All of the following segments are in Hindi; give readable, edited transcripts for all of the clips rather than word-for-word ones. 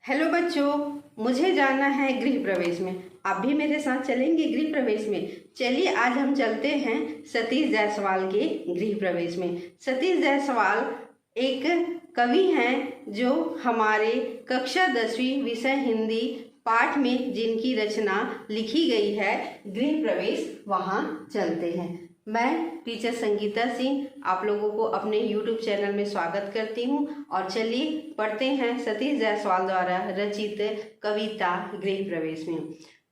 हेलो बच्चों, मुझे जाना है गृह प्रवेश में। आप भी मेरे साथ चलेंगे गृह प्रवेश में। चलिए आज हम चलते हैं सतीश जायसवाल के गृह प्रवेश में। सतीश जायसवाल एक कवि हैं जो हमारे कक्षा 10वीं विषय हिंदी पाठ में जिनकी रचना लिखी गई है, गृह प्रवेश वहाँ चलते हैं। मैं टीचर संगीता सिंह आप लोगों को अपने YouTube चैनल में स्वागत करती हूँ और चलिए पढ़ते हैं सतीश जायसवाल द्वारा रचित कविता गृह प्रवेश में।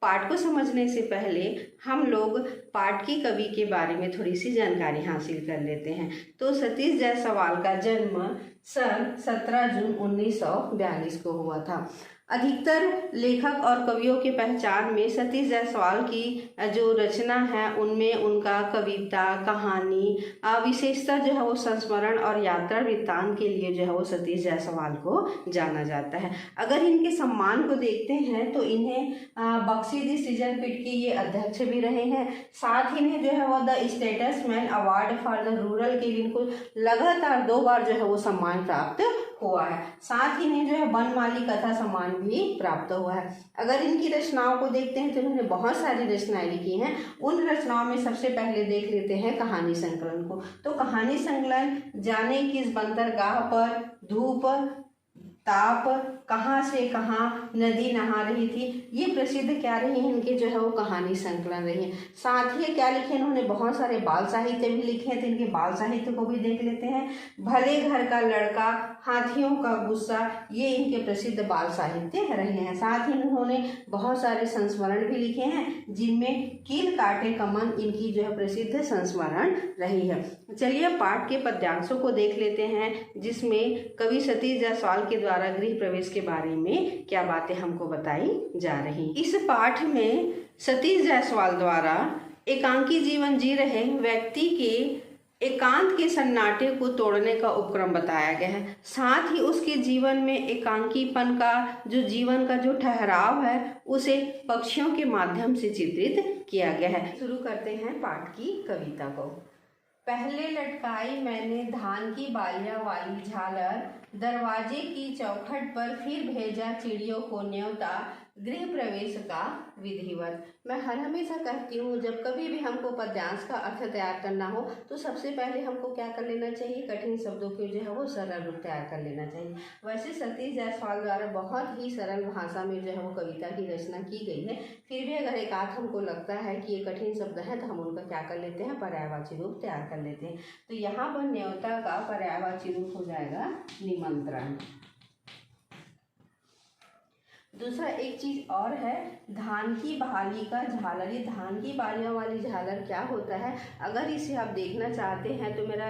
पाठ को समझने से पहले हम लोग पाठ की कवि के बारे में थोड़ी सी जानकारी हासिल कर लेते हैं। तो सतीश जायसवाल का जन्म सन 17 जून 1942 को हुआ था। अधिकतर लेखक और कवियों के पहचान में सतीश जायसवाल की जो रचना है उनमें उनका कविता, कहानी, विशेषता जो है वो संस्मरण और यात्रा वृत्तांत के लिए जो है वो सतीश जायसवाल को जाना जाता है। अगर इनके सम्मान को देखते हैं तो इन्हें बख्शी जी सीजनपीठ के ये अध्यक्ष भी रहे हैं। साथ ही इन्हें जो है वो the statesman award for the rural के लिए इनको लगातार 2 बार जो है वो सम्मान प्राप्त हुआ है। साथ ही इन्हें जो है बनमाली कथा सम्मान भी प्राप्त हुआ है। अगर इनकी रचनाओं को देखते हैं तो इन्होंने बहुत सारी रचनाएं लिखी हैं। उन रचनाओं में सबसे पहले देख लेते हैं कहानी संकलन को। तो कहानी संकलन जाने किस बंदरगाह पर धूप ताप, कहाँ से कहाँ नदी नहा रही थी, ये प्रसिद्ध क्या रही है इनके जो है वो कहानी संकलन रही है। साथ ही क्या लिखे इन्होंने बहुत सारे बाल साहित्य भी लिखे हैं, तो इनके बाल साहित्य को भी देख लेते हैं। भले घर का लड़का, हाथियों का गुस्सा, ये इनके प्रसिद्ध बाल साहित्य रहे हैं। साथ ही इन्होंने बहुत सारे संस्मरण भी लिखे हैं जिनमें कील काटे कमन इनकी जो है प्रसिद्ध संस्मरण रही है। चलिए पाठ के पद्यांशों को देख लेते हैं जिसमें कवि सतीश जायसवाल के द्वारा गृह प्रवेश के बारे में क्या बातें हमको बताई जा रही। इस पाठ में सतीश जायसवाल द्वारा एकांकी जीवन जी रहे व्यक्ति के एकांत के सन्नाटे को तोड़ने का उपक्रम बताया गया है। साथ ही उसके जीवन में एकांकीपन का जो जीवन का जो ठहराव है उसे पक्षियों के माध्यम से चित्रित किया गया है। शुरू करते हैं पाठ की कविता को। पहले लटकाई मैंने धान की बालियां वाली झालर, दरवाजे की चौखट पर फिर भेजा चिड़ियों को न्योता, गृह प्रवेश का विधिवत। मैं हर हमेशा कहती हूँ जब कभी भी हमको पद्यांश का अर्थ तैयार करना हो तो सबसे पहले हमको क्या कर लेना चाहिए, कठिन शब्दों के जो है वो सरल रूप तैयार कर लेना चाहिए। वैसे सतीश जायसवाल द्वारा बहुत ही सरल भाषा में जो है वो कविता की रचना की गई है। फिर भी अगर एक आध हमको लगता है कि ये कठिन शब्द है तो हम उनका क्या कर लेते हैं, पर्यायवाची रूप तैयार कर लेते हैं। तो यहाँ पर न्योता का पर्यायवाची रूप हो जाएगा निमंत्रण। दूसरा एक चीज और है, धान की बहाली का झालर। ये धान की बालियों वाली झालर क्या होता है, अगर इसे आप देखना चाहते हैं तो मेरा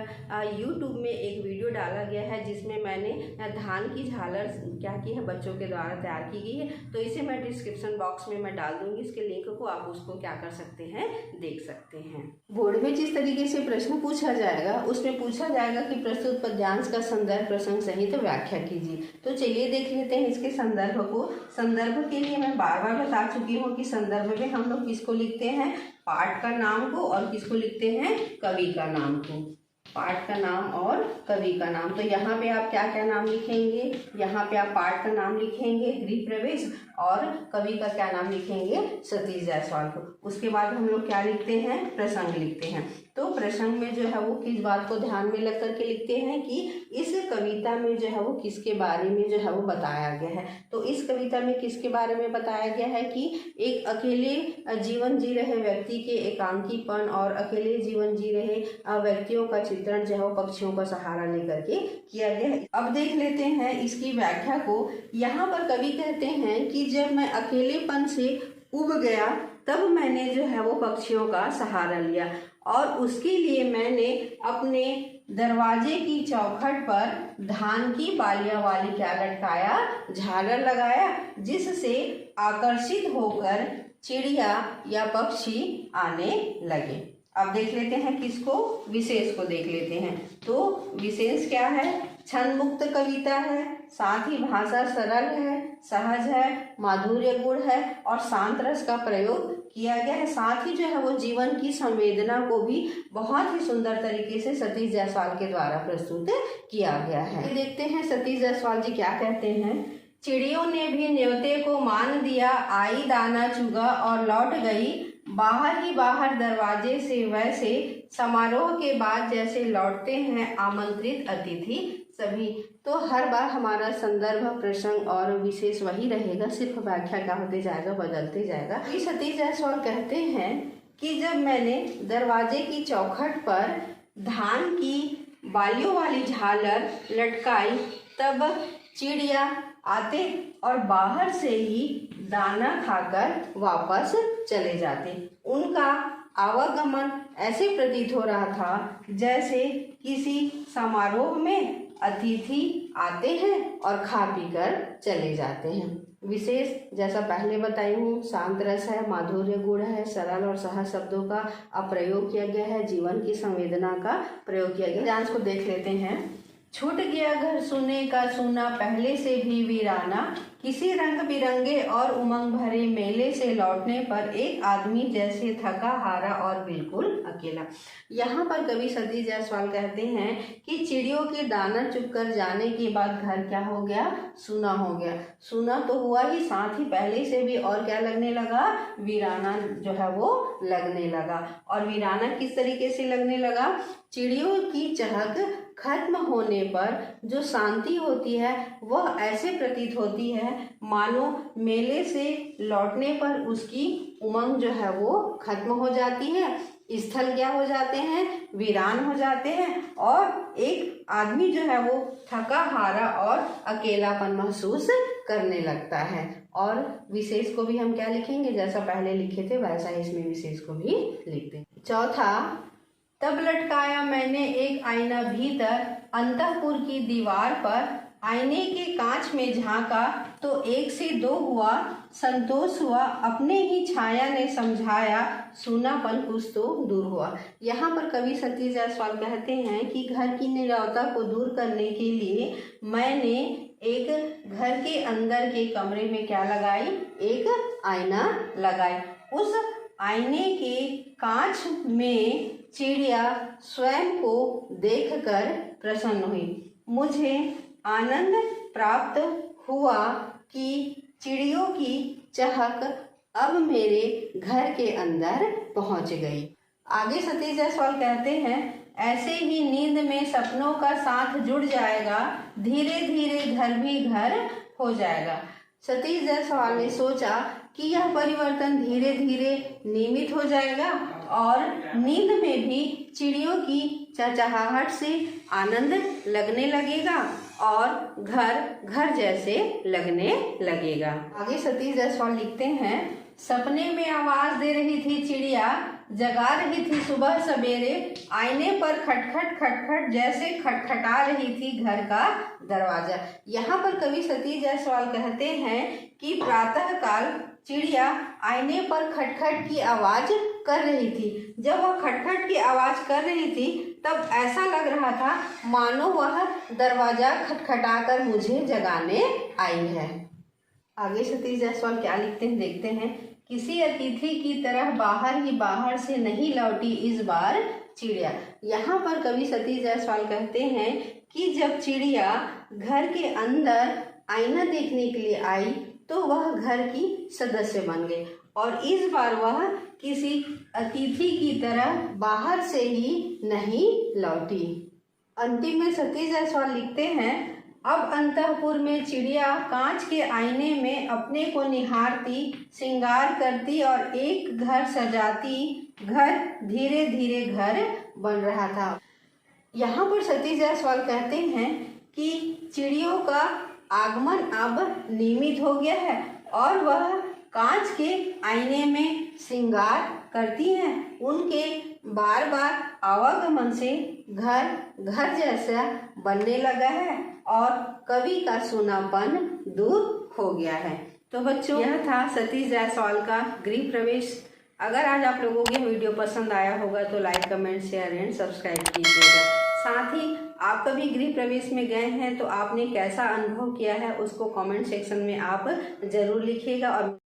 YouTube में एक वीडियो डाला गया है जिसमें मैंने धान की झालर क्या की है बच्चों के द्वारा तैयार की गई है। तो इसे मैं डिस्क्रिप्शन बॉक्स में मैं डाल दूंगी, इसके लिंक को आप उसको क्या कर सकते हैं, देख सकते हैं। बोर्ड में जिस तरीके से प्रश्न पूछा जाएगा उसमें पूछा जाएगा कि प्रस्तुत पद्यांश का संदर्भ प्रसंग सहित व्याख्या कीजिए। तो चलिए देख लेते हैं इसके संदर्भ को। संदर्भ के लिए मैं बार बार बता चुकी हूँ कि संदर्भ में हम लोग किसको लिखते हैं, पाठ का नाम को, और किसको लिखते हैं, कवि का नाम को। पाठ का नाम और कवि का नाम। तो यहाँ पे आप क्या क्या नाम लिखेंगे, यहाँ पे आप पाठ का नाम लिखेंगे गृह प्रवेश और कवि का क्या नाम लिखेंगे, सतीश जायसवाल को। उसके बाद हम लोग क्या लिखते हैं, प्रसंग लिखते हैं। तो प्रसंग में जो है वो किस बात को ध्यान में रख करके लिखते हैं कि इस कविता में जो है वो किसके बारे में जो है वो बताया गया है। तो इस कविता में किसके बारे में बताया गया है कि एक अकेले जीवन जी रहे व्यक्ति के एकांकीपन और अकेले जीवन जी रहे व्यक्तियों का चित्रण जो है वो पक्षियों का सहारा लेकर के किया गया है। अब देख लेते हैं इसकी व्याख्या को। यहाँ पर कवि कहते हैं कि जब मैं अकेलेपन से उब गया तब मैंने जो है वो पक्षियों का सहारा लिया और उसके लिए मैंने अपने दरवाजे की चौखट पर धान की बालियां वाली क्या लटकाया, झालर लगाया, जिससे आकर्षित होकर चिड़िया या पक्षी आने लगे। अब देख लेते हैं किसको, विशेष को देख लेते हैं। तो विशेष क्या है, छंद मुक्त कविता है, साथ ही भाषा सरल है, सहज है, माधुर्य गुण है और शांत रस का प्रयोग किया गया है। साथ ही जो है वो जीवन की संवेदना को भी बहुत ही सुंदर तरीके से सतीश जायसवाल के द्वारा प्रस्तुत किया गया है। देखते हैं सतीश जायसवाल जी क्या कहते हैं चिड़ियों ने भी न्योते को मान दिया, आई दाना चुगा और लौट गई बाहर ही बाहर दरवाजे से, वैसे समारोह के बाद जैसे लौटते हैं आमंत्रित अतिथि सभी। तो हर बार हमारा संदर्भ, प्रसंग और विशेष वही रहेगा, सिर्फ व्याख्या क्या होते जाएगा, बदलते जाएगा। सतीश जायसवाल कहते हैं कि जब मैंने दरवाजे की चौखट पर धान की बालियों वाली झालर लटकाई, तब चिड़िया आते और बाहर से ही दाना खाकर वापस चले जाते। उनका आवागमन ऐसे प्रतीत हो रहा था जैसे किसी समारोह में अतिथि आते हैं और खा पी कर चले जाते हैं। विशेष जैसा पहले बताई हूँ, शांत रस है, माधुर्य गुण है, सरल और सहज शब्दों का प्रयोग किया गया है, जीवन की संवेदना का प्रयोग किया गया है। डांस को देख लेते हैं। छूट गया घर सुने का सुना, पहले से भी वीराना, किसी रंग बिरंगे और उमंग भरे मेले से लौटने पर एक आदमी जैसे थका हारा और बिल्कुल अकेला। यहाँ पर कवि सतीश जायसवाल कहते हैं कि चिड़ियों के दाना चुगकर जाने के बाद घर क्या हो गया, सूना हो गया। सूना तो हुआ ही, साथ ही पहले से भी और क्या लगने लगा, वीराना जो है वो लगने लगा। और वीराना किस तरीके से लगने लगा, चिड़ियों की चहक खत्म होने पर जो शांति होती है वह ऐसे प्रतीत होती है मानो मेले से लौटने पर उसकी उमंग जो है वो खत्म हो जाती है, स्थल क्या हो जाते हैं, वीरान हो जाते हैं, और एक आदमी जो है वो थका हारा और अकेलापन महसूस करने लगता है। और विशेष को भी हम क्या लिखेंगे, जैसा पहले लिखे थे वैसा ही इसमें विशेष को भी लिखते हैं। चौथा, तब लटकाया मैंने एक आईना भीतर, अंतःपुर की दीवार पर, आईने के कांच में झांका तो एक से दो हुआ, संतोष हुआ अपने ही छाया ने समझाया, सूनापन कुछ तो दूर हुआ। यहाँ पर कवि सतीश जायसवाल कहते हैं कि घर की नीरवता को दूर करने के लिए मैंने एक घर के अंदर के कमरे में क्या लगाई, एक आईना लगाई। उस आईने के कांच में चिड़िया स्वयं को देखकर प्रसन्न हुई। मुझे आनंद प्राप्त हुआ कि चिड़ियों की चहक अब मेरे घर के अंदर पहुंच गई। आगे सतीश जायसवाल कहते हैं, ऐसे ही नींद में सपनों का साथ जुड़ जाएगा, धीरे धीरे घर भी घर हो जाएगा। सतीश जायसवाल ने सोचा कि यह परिवर्तन धीरे धीरे नियमित हो जाएगा और नींद में भी चिड़ियों की चहचहाहट से आनंद लगने लगेगा और घर घर जैसे लगने लगेगा। आगे सतीश जायसवाल लिखते हैं, सपने में आवाज दे रही थी चिड़िया, जगा रही थी सुबह सवेरे, आईने पर खटखट खटखट जैसे खटखटा रही थी घर का दरवाजा। यहाँ पर कवि सतीश जायसवाल कहते हैं कि प्रातः काल चिड़िया आईने पर खटखट की आवाज कर रही थी। जब वह खटखट की आवाज कर रही थी तब ऐसा लग रहा था मानो वह दरवाजा खटखटाकर मुझे जगाने आई है। आगे सतीश जायसवाल क्या लिखते हैं देखते हैं। किसी अतिथि की तरह बाहर ही बाहर से नहीं लौटी इस बार चिड़िया। यहाँ पर कवि सतीश जायसवाल कहते हैं कि जब चिड़िया घर के अंदर आईना देखने के लिए आई तो वह घर की सदस्य बन गई और इस बार वह किसी अतिथि की तरह बाहर से ही नहीं लौटी। अंतिम में सतीश जायसवाल लिखते हैं, अब अंतःपुर में चिड़िया कांच के आईने में अपने को निहारती, श्रृंगार करती और एक घर सजाती। घर धीरे धीरे घर बन रहा था। यहाँ पर सतीश जायसवाल कहते हैं कि चिड़ियों का आगमन अब नियमित हो गया है और वह कांच के आईने में श्रृंगार करती हैं। उनके बार बार आवागमन से घर घर जैसा बनने लगा है और कवि का सूनापन दूर हो गया है। तो बच्चों, यह था सतीश जायसवाल का गृह प्रवेश। अगर आज आप लोगों को वीडियो पसंद आया होगा तो like, comment, share and subscribe कीजिएगा। साथ ही आप कभी गृह प्रवेश में गए हैं तो आपने कैसा अनुभव किया है उसको कमेंट सेक्शन में आप जरूर लिखिएगा और